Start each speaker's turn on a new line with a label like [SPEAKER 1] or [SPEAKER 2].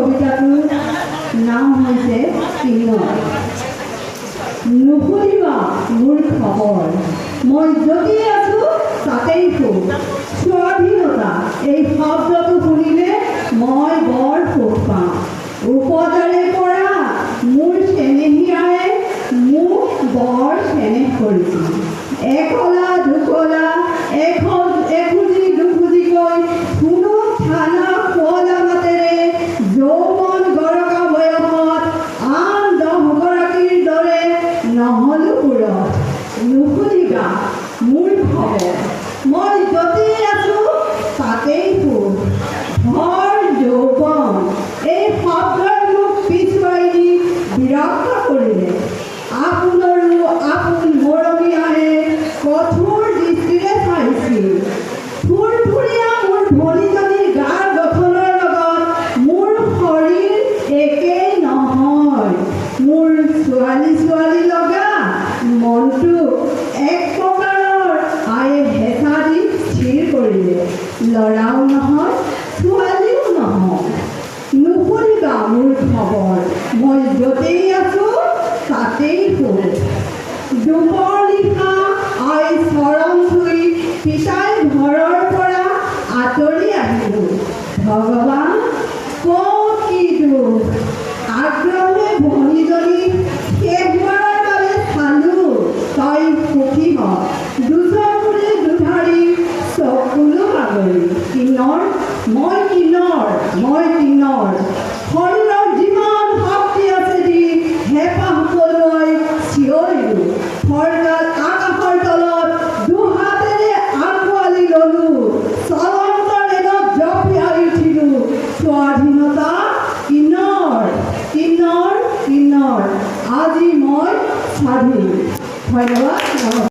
[SPEAKER 1] কবিতাটোৰ নাম হৈছে কিন্নৰ। নুশুনিবা মোৰ খবৰ, মই য'তে আছো তাতেই সুখ। স্বাধীনতা এই শব্দটো শুনিলে মই বৰ সুখ পাওঁ। উপজাৰে পৰা মোৰ চেনেহীয়াই মোক বৰ চেনেহ কৰিছিল। একলা দুকলা এখুজি দুখুজিকৈ কোনো থানা শুৱলা মাতেৰে যৌৱন গৰকা বয়সত আন 10 গৰাকীৰ দৰে নহ'লো পুৰত। নুশুনিবা মোৰ খবৰ, মই য'তেই আছো তাতেই সুখ। ভৰ যৌৱন এই শব্দই মোক পিছুৱাই নি বিৰক্ত কৰিলে। আপোনৰো আপোন মৰমীয়াহে কঠোৰ দৃষ্টিৰে চাইছিল। ফুৰফুৰীয়া মোৰ ভনীজনীৰ গাৰ গঠনৰ লগত মোৰ শৰীৰ একেই নহয়। মোৰ ছোৱালী লগা মনটো এক প্ৰকাৰৰ আয়ে হেঁচা দি স্থিৰ কৰিলে। ল'ৰাও নহয় ছোৱালীও নহয়। নুশুনিবা মোৰ খবৰ, মই য'তেই আছো তাতেই সুখ। দুপৰ নিশা আই চৰণ চুই পিতাই ঘৰৰ পৰা আঁতৰি আহিলোঁ। ভগৱান ক'ত কি দুখ, আগ্ৰহে ভনীজনী শেষবাৰৰ বাবে চালোঁ। তই সুখী হ, দুচকুৰে দুধাৰি চকুলো বাগৰি। কিন্নৰ মই কিন্নৰ, মই কিন্নৰ। শৰীৰৰ যিমান শক্তি আছে দি হেঁপাহ পলুৱাই চিঞৰিলোঁ। ফৰকাল আকাশৰ তলত দুহাতেৰে আঁকোৱালি ল'লোঁ। চলন্ত ৰেলত জঁপিয়াই উঠিলোঁ। স্বাধীনতা কিন্নৰ, কিন্নৰ, কিন্নৰ। আজি মই স্বাধীন। ধন্যবাদ।